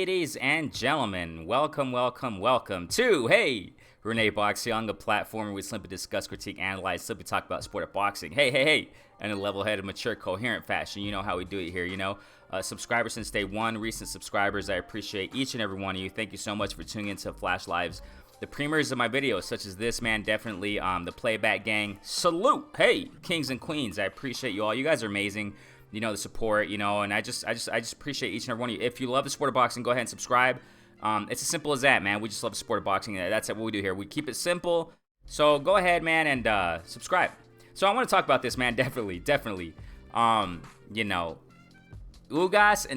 Ladies and gentlemen, welcome to, hey, Renee Boxing, on the platform where we simply discuss, critique, analyze, simply talk about sport of boxing. Hey, in a level-headed, mature, coherent fashion. You know how we do it here, subscribers since day one, recent subscribers, I appreciate each and every one of you. Thank you so much for tuning into Flash Lives. The premieres of my videos, such as this, man, definitely, the Playback Gang, salute, hey, kings and queens, I appreciate you all. You guys are amazing. The support, and I just appreciate each and every one of you. If you love the sport of boxing, go ahead and subscribe. It's as simple as that, man. We just love the sport of boxing. That's what we do here. We keep it simple. So go ahead, man, and subscribe. So I want to talk about this, man. Definitely. Ugas and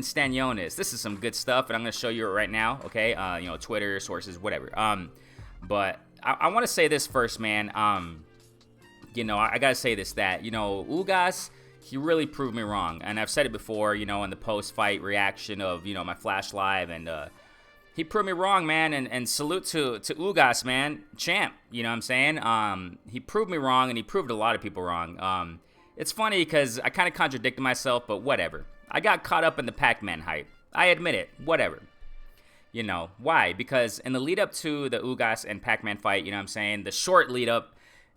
Stanionis. This is some good stuff, and I'm going to show you it right now, okay? Twitter, sources, whatever. But I want to say this first, man. I got to say this, that, Ugas, he really proved me wrong. And I've said it before, in the post-fight reaction of, my Flash Live. And he proved me wrong, man. And salute to Ugas, man. Champ, you know what I'm saying? He proved me wrong, and he proved a lot of people wrong. It's funny because I kind of contradicted myself, but whatever. I got caught up in the Pac-Man hype. I admit it. Whatever. Why? Because in the lead-up to the Ugas and Pac-Man fight, the short lead-up,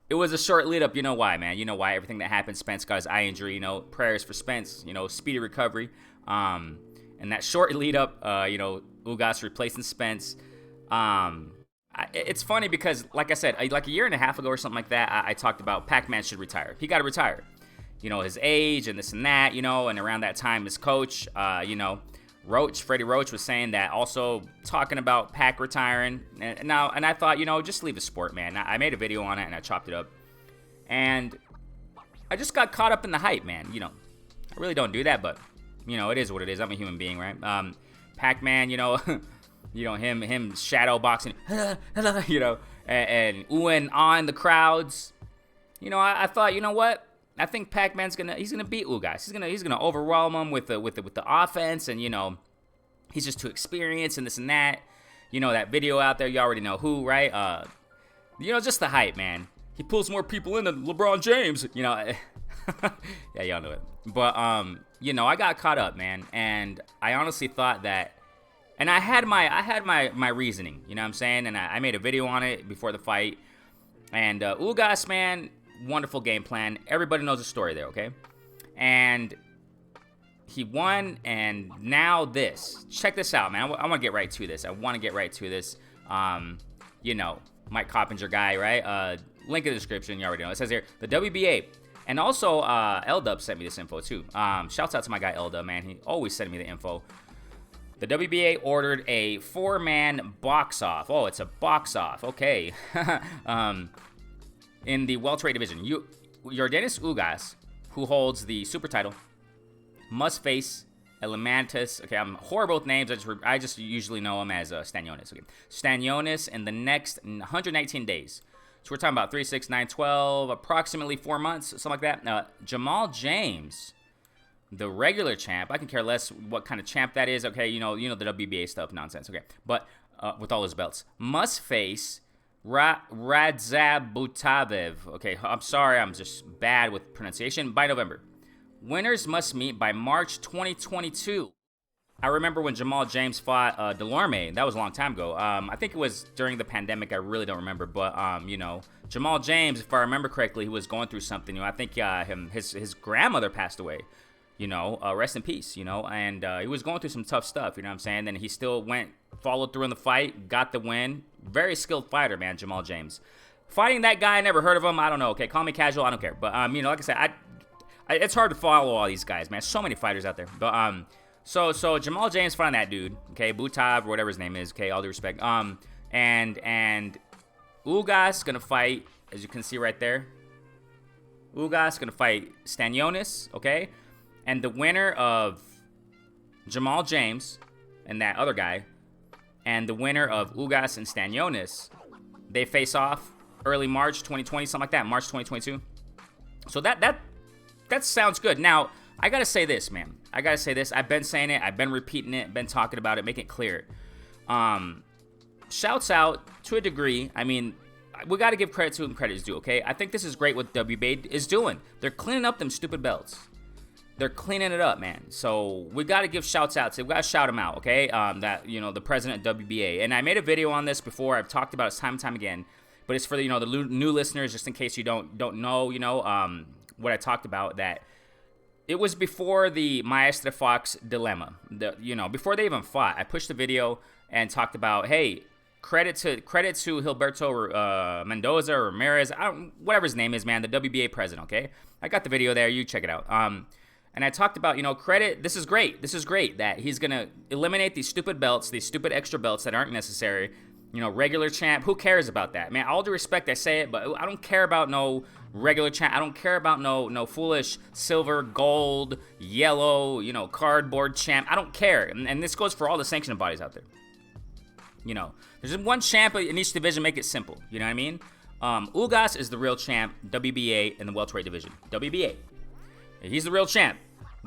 it was a short lead-up. You know why, man? You know why? Everything that happened, Spence got his eye injury, prayers for Spence, speedy recovery. And that short lead-up, Ugas replacing Spence. It's funny because, like I said, like a year and a half ago or something like that, I talked about Pac-Man should retire. He got to retire. His age and this and that, and around that time, his coach, Freddie Roach was saying that, also talking about Pac retiring. And I thought, just leave the sport, man. I made a video on it and I chopped it up. And I just got caught up in the hype, man. I really don't do that, but, it is what it is. I'm a human being, right? Pac-Man, him shadow boxing, and oohing on the crowds. I thought, what? I think Pac-Man's he's gonna beat Ugas. He's gonna overwhelm him with the offense, and he's just too experienced and this and that. That video out there, you already know who, right? Just the hype, man. He pulls more people in than LeBron James. Yeah, y'all know it. But I got caught up, man, and I honestly thought that, and I had my reasoning. You know what I'm saying? And I made a video on it before the fight. And Ugas, man, wonderful game plan. Everybody knows the story there, okay? And he won, and now this. Check this out, man. I want to get right to this. Mike Coppinger guy, right? Link in the description. You already know. It says here, the WBA. And also, L-Dub sent me this info, too. Shouts out to my guy, L-Dub, man. He always sent me the info. The WBA ordered a 4-man box-off. Oh, it's a box-off. Okay. In the welterweight division, Yordenis Ugas, who holds the super title, must face Elemantis. Okay, I'm horrible with names. I just usually know him as Stanionis. Okay, Stanionis in the next 119 days. So we're talking about 3, 6, 9, 12, approximately 4 months, something like that. Jamal James, the regular champ. I can care less what kind of champ that is. Okay, the WBA stuff nonsense. Okay, but with all his belts, must face Radzabutavev. Okay, I'm sorry, I'm just bad with pronunciation. By November. Winners must meet by March 2022. I remember when Jamal James fought Delorme. That was a long time ago. I think it was during the pandemic. I really don't remember. But, Jamal James, if I remember correctly, he was going through something. I think his grandmother passed away. Rest in peace, and he was going through some tough stuff, you know what I'm saying? Then he still followed through in the fight, got the win. Very skilled fighter, man, Jamal James. Fighting that guy, I never heard of him. I don't know, okay? Call me casual, I don't care. But, like I said, it's hard to follow all these guys, man. So many fighters out there. But, so Jamal James fighting that dude, okay? Butav, or whatever his name is, okay? All due respect. And Ugas gonna fight, as you can see right there. Ugas gonna fight Stanionis, okay? And the winner of Jamal James and that other guy, and the winner of Ugas and Stanionis, they face off early March 2020, something like that, March 2022. So that sounds good. Now, I gotta say this, man. I've been saying it. I've been repeating it. Been talking about it. Making it clear. Shouts out to a degree. I mean, we gotta give credit to whom credit is due. Okay. I think this is great what WBA is doing. They're cleaning up them stupid belts. they're cleaning it up, man. So we got to give shouts out to, we got to shout them out, okay? That, you know, the president of WBA. And I made a video on this before. I've talked about it time and time again. But it's for the, you know, the new listeners, just in case you don't know, you know, what I talked about. That it was before the Maestre Fox dilemma. You know, before they even fought, I pushed the video and talked about, hey, credit to Gilberto Mendoza or Ramirez, whatever his name is, man, the WBA president. Okay, I got the video there. You check it out. And I talked about, you know, credit. This is great. This is great that he's gonna eliminate these stupid belts, these stupid extra belts that aren't necessary. You know, regular champ, who cares about that? Man, all due respect, I say it, but I don't care about no regular champ. I don't care about no foolish silver, gold, yellow, you know, cardboard champ. I don't care. And this goes for all the sanctioning bodies out there. You know, there's one champ in each division, make it simple. You know what I mean? Ugas is the real champ, WBA, in the welterweight division. WBA. He's the real champ.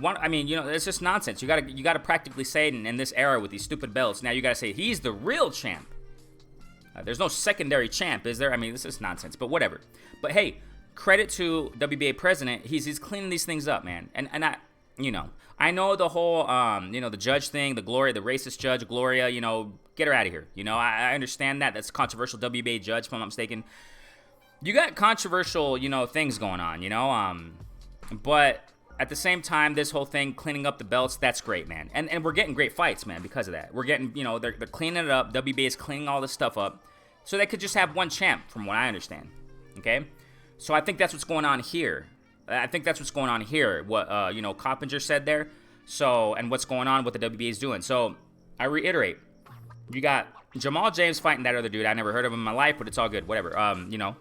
I mean, you know, it's just nonsense. You gotta practically say it in this era with these stupid belts. Now you gotta say he's the real champ. There's no secondary champ, is there? I mean, this is nonsense, but whatever. But hey, credit to WBA president. He's cleaning these things up, man. And I, you know, I know the whole, you know, the judge thing, the racist judge, Gloria, you know, get her out of here. You know, I understand that. That's a controversial WBA judge, if I'm not mistaken. You got controversial, you know, things going on, you know, but at the same time, this whole thing, cleaning up the belts, that's great, man. And we're getting great fights, man, because of that. We're getting, you know, they're cleaning it up. WBA is cleaning all this stuff up. So they could just have one champ, from what I understand. Okay? So I think that's what's going on here. What, you know, Coppinger said there. So, and what's going on, what the WBA is doing. So, I reiterate. You got Jamal James fighting that other dude. I never heard of him in my life, but it's all good. Whatever. You know,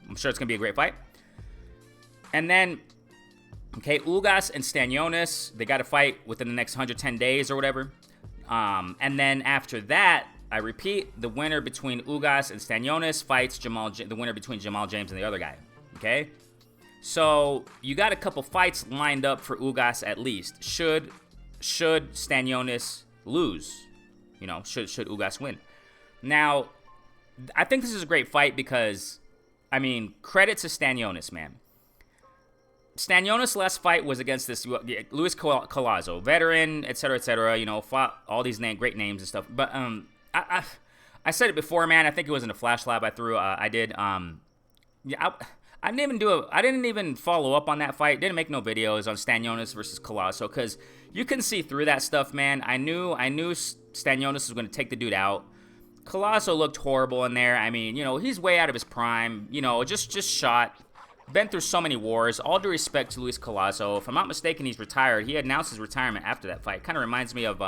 I'm sure it's going to be a great fight. And then, okay, Ugas and Stanionis, they got to fight within the next 110 days or whatever. And then after that, I repeat, the winner between Ugas and Stanionis fights the winner between Jamal James and the other guy. Okay? So, you got a couple fights lined up for Ugas at least. Should Stanionis lose? You know, should Ugas win? Now, I think this is a great fight because, I mean, credit to Stanionis, man. Stanionis' last fight was against this Luis Collazo, veteran, etc., you know, fought all these great names and stuff. But I said it before, man. I think it was in a flash lab I threw. I did. Yeah, I didn't even follow up on that fight. Didn't make no videos on Stanionis versus Collazo because you can see through that stuff, man. I knew Stanionis was going to take the dude out. Collazo looked horrible in there. I mean, you know, he's way out of his prime. You know, just shot. Been through so many wars. All due respect to Luis Collazo. If I'm not mistaken, he's retired. He announced his retirement after that fight. Kind of reminds me of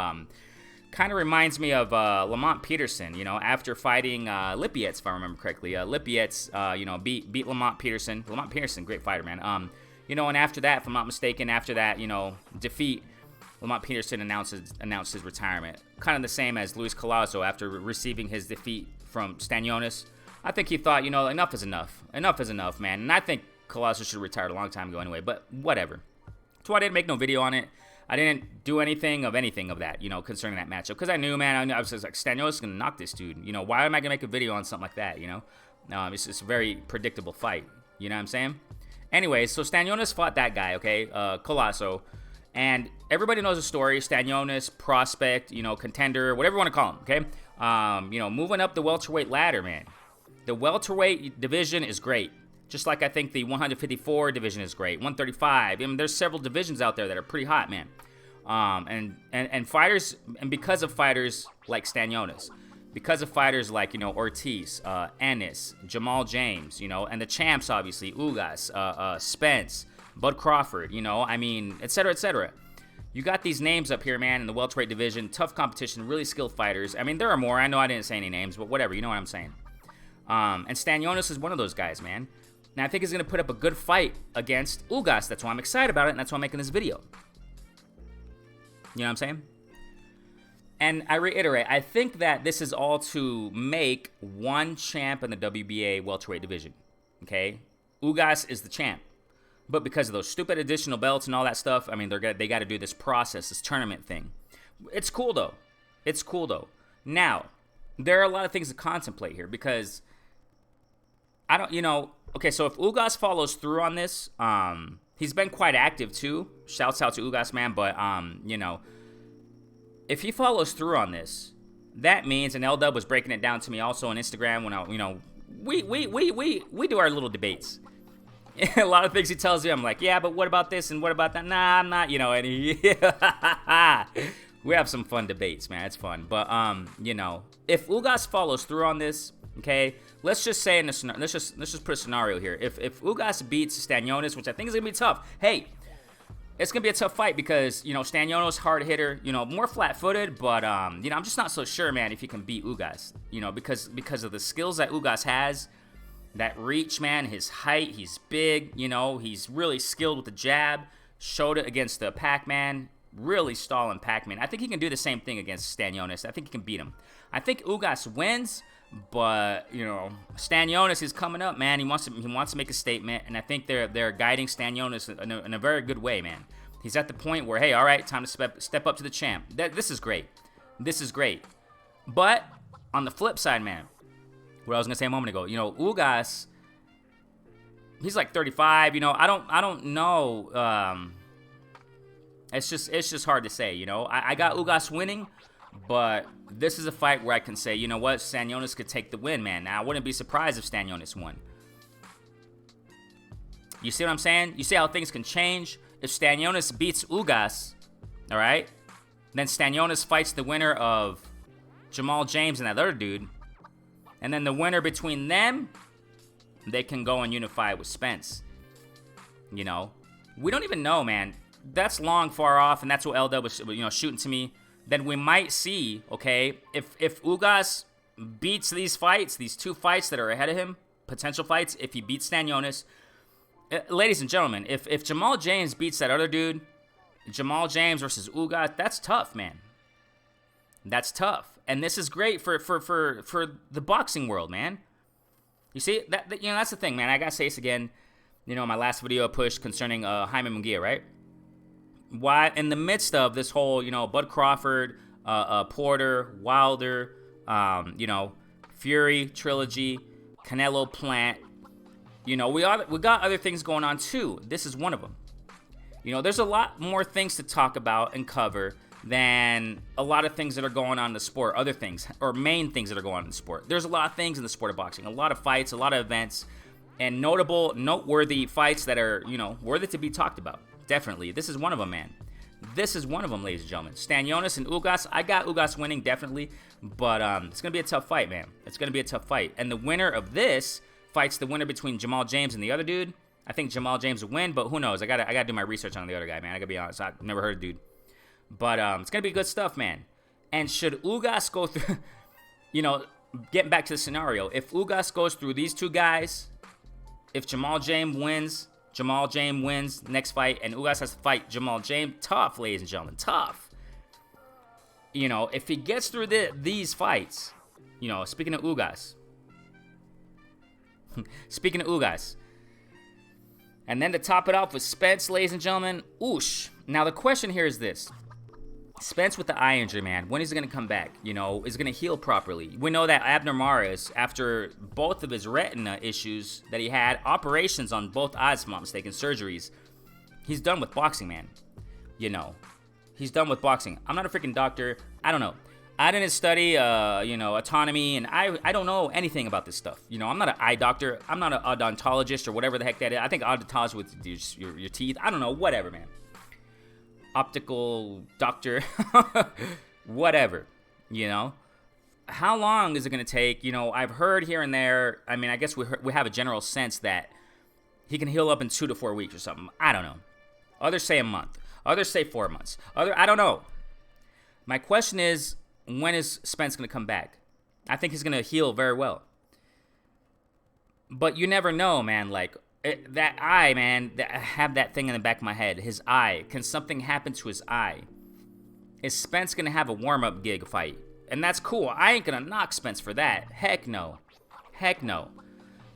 Lamont Peterson. You know, after fighting Lipetz, if I remember correctly. Lipetz, you know, beat Lamont Peterson. Lamont Peterson, great fighter, man. You know, and after that, if I'm not mistaken, after that, you know, defeat, Lamont Peterson announced his retirement. Kind of the same as Luis Collazo after receiving his defeat from Stanionis. I think he thought, you know, enough is enough. Enough is enough, man. And I think Collazo should have retired a long time ago anyway, but whatever. That's why I didn't make no video on it. I didn't do anything of that, you know, concerning that matchup. Because I knew, man, I was just like, Stanionis is going to knock this dude. You know, why am I going to make a video on something like that, you know? It's a very predictable fight. You know what I'm saying? Anyway, so Stanionis fought that guy, okay, Collazo. And everybody knows the story. Stanionis, prospect, you know, contender, whatever you want to call him, okay? You know, moving up the welterweight ladder, man. The welterweight division is great. Just like I think the 154 division is great. 135. I mean, there's several divisions out there that are pretty hot, man. And fighters, and because of fighters like Stanionis, because of fighters like, you know, Ortiz, Ennis, Jamal James, you know, and the champs, obviously, Ugas, Spence, Bud Crawford, you know, I mean, etc., etc. You got these names up here, man, in the welterweight division. Tough competition, really skilled fighters. I mean, there are more. I know I didn't say any names, but whatever. You know what I'm saying. And Stanionis is one of those guys, man. And I think he's going to put up a good fight against Ugas. That's why I'm excited about it, and that's why I'm making this video. You know what I'm saying? And I reiterate, I think that this is all to make one champ in the WBA welterweight division. Okay? Ugas is the champ. But because of those stupid additional belts and all that stuff, I mean, they got to do this process, this tournament thing. It's cool, though. It's cool, though. Now, there are a lot of things to contemplate here because I don't, you know, okay, so if Ugas follows through on this, He's been quite active too. Shouts out to Ugas, man. But you know, if he follows through on this, that means, and L-Dub was breaking it down to me also on Instagram when I, you know, we do our little debates. A lot of things he tells me, I'm like, yeah, but what about this and what about that? Nah, I'm not, you know. And we have some fun debates, man. It's fun. But you know, if Ugas follows through on this, okay, let's just say in the let's just put a scenario here. If Ugas beats Stanionis, which I think is gonna be tough, hey, it's gonna be a tough fight because, you know, Stanionis hard hitter, you know, more flat-footed, but you know, I'm just not so sure, man, if he can beat Ugas, you know, because of the skills that Ugas has. That reach, man, his height, he's big, you know, he's really skilled with the jab. Showed it against the Pac-Man, really stalling Pac-Man. I think he can do the same thing against Stanionis. I think he can beat him. I think Ugas wins, but, you know, Stanionis is coming up, man. He wants to make a statement, and I think they're guiding Stanionis in a very good way, man. He's at the point where, hey, all right, time to step up to the champ. This is great. This is great. But on the flip side, man, what I was gonna say a moment ago, you know, Ugas, he's like 35. You know, I don't know. It's just hard to say. You know, I got Ugas winning, but this is a fight where I can say, you know what, Stanionis could take the win, man. Now I wouldn't be surprised if Stanionis won. You see what I'm saying? You see how things can change if Stanionis beats Ugas, all right? Then Stanionis fights the winner of Jamal James and that other dude. And then the winner between them, they can go and unify with Spence. You know, we don't even know, man. That's long far off, and that's what L-Dub was, you know, shooting to me. Then we might see, okay, if Ugas beats these fights, these two fights that are ahead of him, potential fights, if he beats Stanionis, ladies and gentlemen, if Jamal James beats that other dude, Jamal James versus Ugas, that's tough, man. That's tough. And this is great for the boxing world, man. You see, that you know, that's the thing, man. I gotta say this again. You know, my last video I pushed concerning Jaime Munguia, right? Why, in the midst of this whole, you know, Bud Crawford, Porter, Wilder, you know, Fury trilogy, Canelo Plant, you know, we got other things going on too. This is one of them. You know, there's a lot more things to talk about and cover than a lot of things that are going on in the sport, other things, or main things that are going on in the sport. There's a lot of things in the sport of boxing, a lot of fights, a lot of events, and noteworthy fights that are, you know, worthy to be talked about. Definitely. This is one of them, man. This is one of them, ladies and gentlemen. Stanionis and Ugas. I got Ugas winning, definitely, but it's going to be a tough fight, man. It's going to be a tough fight. And the winner of this fights the winner between Jamal James and the other dude. I think Jamal James will win, but who knows? I gotta do my research on the other guy, man. I gotta be honest. I've never heard of the dude. But it's going to be good stuff, man. And should Ugas go through, you know, getting back to the scenario, if Ugas goes through these two guys, if Jamal James wins next fight, and Ugas has to fight Jamal James, tough, ladies and gentlemen, tough. You know, if he gets through these fights, you know, speaking of Ugas, and then to top it off with Spence, ladies and gentlemen, oosh. Now the question here is this. Spence with the eye injury, man, when is he going to come back? You know, is he going to heal properly? We know that Abner Mares, after both of his retina issues that he had, operations on both eyes, if I'm not mistaken, surgeries, he's done with boxing, man. You know, he's done with boxing. I'm not a freaking doctor. I don't know. I didn't study, you know, autonomy, and I don't know anything about this stuff. You know, I'm not an eye doctor. I'm not an odontologist or whatever the heck that is. I think odontologist with your teeth. I don't know, whatever, man. Optical doctor, whatever, you know. How long is it going to take? You know, I've heard here and there, I mean, I guess we have a general sense that he can heal up in 2 to 4 weeks or something. I don't know. Others say a month. Others say 4 months. I don't know. My question is, when is Spence going to come back? I think he's going to heal very well. But you never know, man. Like, that eye, man, I have that thing in the back of my head. His eye. Can something happen to his eye? Is Spence going to have a warm-up gig fight? And that's cool. I ain't going to knock Spence for that. Heck no. Heck no.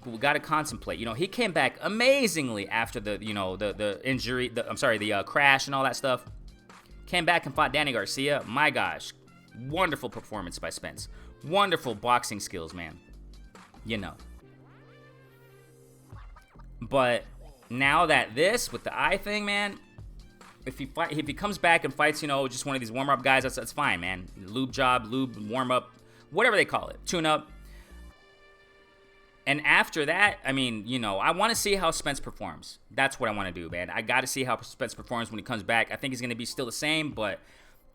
But we got to contemplate. You know, he came back amazingly after the, you know, the injury. The crash and all that stuff. Came back and fought Danny Garcia. My gosh. Wonderful performance by Spence. Wonderful boxing skills, man. You know. But now that this with the eye thing, man, if he comes back and fights, just one of these warm-up guys, that's fine, man. Lube warm-up, whatever they call it, tune-up. And after that, I mean, I want to see how Spence performs. That's what I want to do, man. I got to see how Spence performs when he comes back. I think he's going to be still the same, but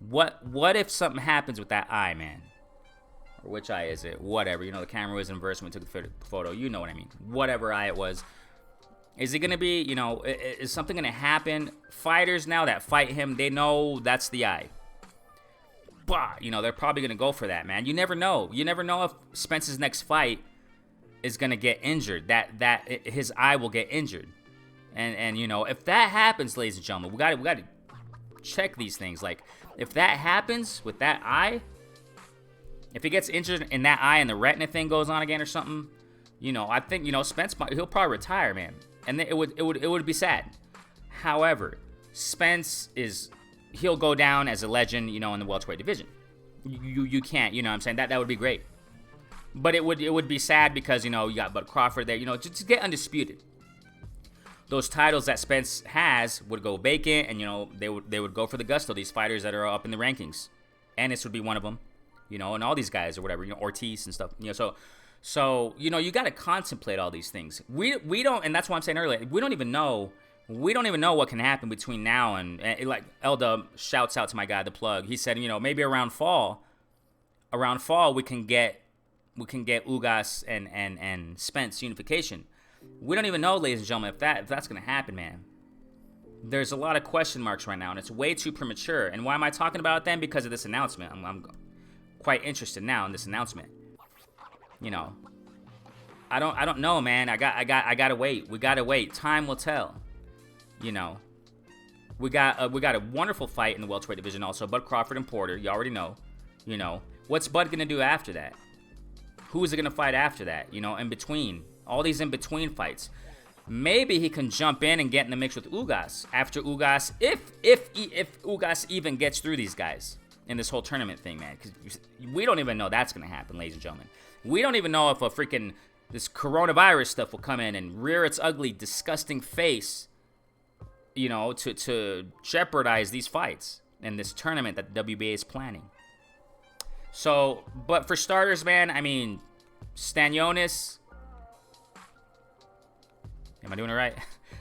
what if something happens with that eye, man? Or which eye is it? Whatever. The camera was inverse when we took the photo. You know what I mean. Whatever eye it was. Is it going to be, is something going to happen? Fighters now that fight him, they know that's the eye. But, they're probably going to go for that, man. You never know. You never know if Spence's next fight is going to get injured. That his eye will get injured. And if that happens, ladies and gentlemen, we got to check these things. Like, if that happens with that eye, if he gets injured in that eye and the retina thing goes on again or something, I think, Spence, he'll probably retire, man. And it would be sad. However, Spence he'll go down as a legend, in the welterweight division. You can't, what I'm saying? That would be great. But it would be sad because, you got Bud Crawford there, just to get undisputed. Those titles that Spence has would go vacant, and, they would go for the gusto, these fighters that are up in the rankings. Ennis would be one of them, and all these guys or whatever, Ortiz and stuff, So, you got to contemplate all these things. We don't, and that's why I'm saying earlier, we don't even know what can happen between now and like L-Dub shouts out to my guy, The Plug. He said, maybe around fall we can get Ugas and Spence unification. We don't even know, ladies and gentlemen, if that's going to happen, man. There's a lot of question marks right now, and it's way too premature. And why am I talking about it then? Because of this announcement. I'm quite interested now in this announcement. I don't know, man. I gotta wait. We gotta wait. Time will tell. We got a wonderful fight in the welterweight division also. Bud Crawford and Porter. You already know. What's Bud gonna do after that? Who is it gonna fight after that? In between all these in between fights. Maybe he can jump in and get in the mix with Ugas after Ugas, if Ugas even gets through these guys in this whole tournament thing, man. Because we don't even know that's gonna happen, ladies and gentlemen. We don't even know if this coronavirus stuff will come in and rear its ugly, disgusting face, to jeopardize these fights and this tournament that the WBA is planning. So, but for starters, man, I mean, Stanionis. Am I doing it right?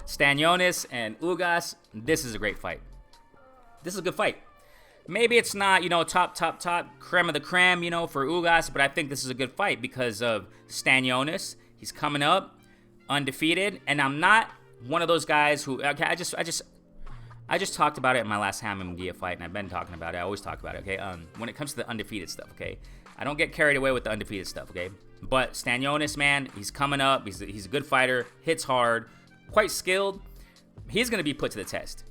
Stanionis and Ugas. This is a great fight. This is a good fight. Maybe it's not, top creme of the creme, for Ugas, but I think this is a good fight because of Stanionis. He's coming up undefeated, and I'm not one of those guys who, okay, I just talked about it in my last Hammond Munguia fight, and I've been talking about it. I always talk about it, okay? When it comes to the undefeated stuff, okay? I don't get carried away with the undefeated stuff, okay? But Stanionis, man, he's coming up. He's a good fighter, hits hard, quite skilled. He's going to be put to the test.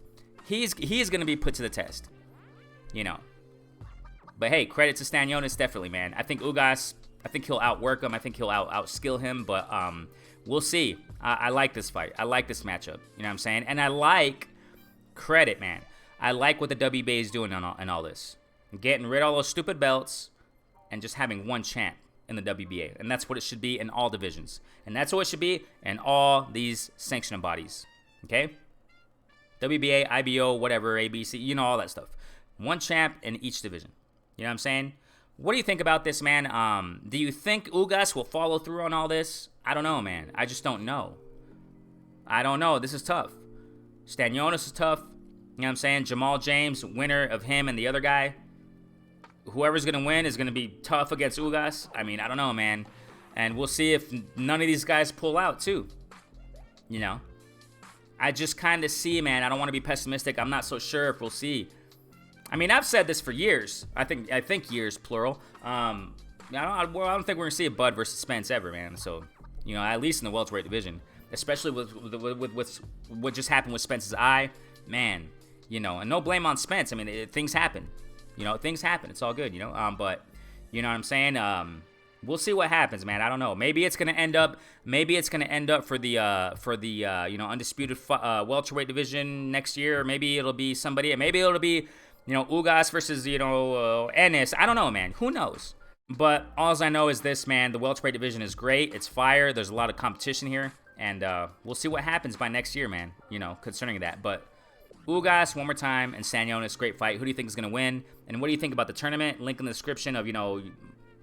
He's going to be put to the test. But hey, credit to Stanionis, definitely, man. I think Ugas, he'll outwork him. I think he'll outskill him, but we'll see. I like this fight. I like this matchup. You know what I'm saying? And I like credit, man. I like what the WBA is doing in all this. Getting rid of all those stupid belts and just having one champ in the WBA. And that's what it should be in all divisions. And that's what it should be in all these sanctioning bodies. Okay? WBA, IBO, whatever, ABC, all that stuff. One champ in each division. You know what I'm saying? What do you think about this, man? Do you think Ugas will follow through on all this? I don't know, man. I just don't know. I don't know. This is tough. Stanionis is tough. You know what I'm saying? Jamal James, winner of him and the other guy. Whoever's going to win is going to be tough against Ugas. I mean, I don't know, man. And we'll see if none of these guys pull out, too. I just kind of see, man. I don't want to be pessimistic. I'm not so sure if we'll see. I mean, I've said this for years. I think years, plural. I don't think we're gonna see a Bud versus Spence ever, man. So, at least in the welterweight division, especially with what just happened with Spence's eye, man. And no blame on Spence. I mean, things happen. Things happen. It's all good. But you know what I'm saying. We'll see what happens, man. I don't know. Maybe it's gonna end up. For the undisputed welterweight division next year. Or maybe it'll be somebody. Maybe it'll be. Ugas versus, Ennis. I don't know, man. Who knows? But all I know is this, man. The welterweight division is great. It's fire. There's a lot of competition here. And we'll see what happens by next year, man, you know, concerning that. But Ugas, one more time, and Stanionis, great fight. Who do you think is going to win? And what do you think about the tournament? Link in the description of, you know,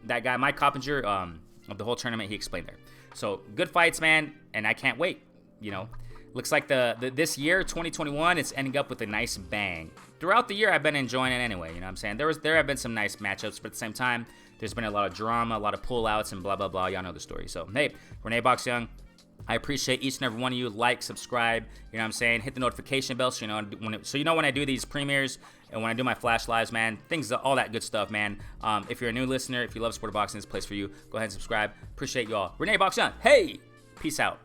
that guy, Mike Coppinger, of the whole tournament, he explained there. So, good fights, man, and I can't wait, you know. Looks like this year, 2021, it's ending up with a nice bang. Throughout the year, I've been enjoying it anyway, you know what I'm saying? There have been some nice matchups, but at the same time, there's been a lot of drama, a lot of pullouts, and blah, blah, blah. Y'all know the story. So, hey, Renee Box Young, I appreciate each and every one of you. Like, subscribe, you know what I'm saying? Hit the notification bell so you know when I do these premieres and when I do my flash lives, man. Things, all that good stuff, man. If you're a new listener, if you love sport boxing, this place for you. Go ahead and subscribe. Appreciate you all. Renee Box Young, hey, peace out.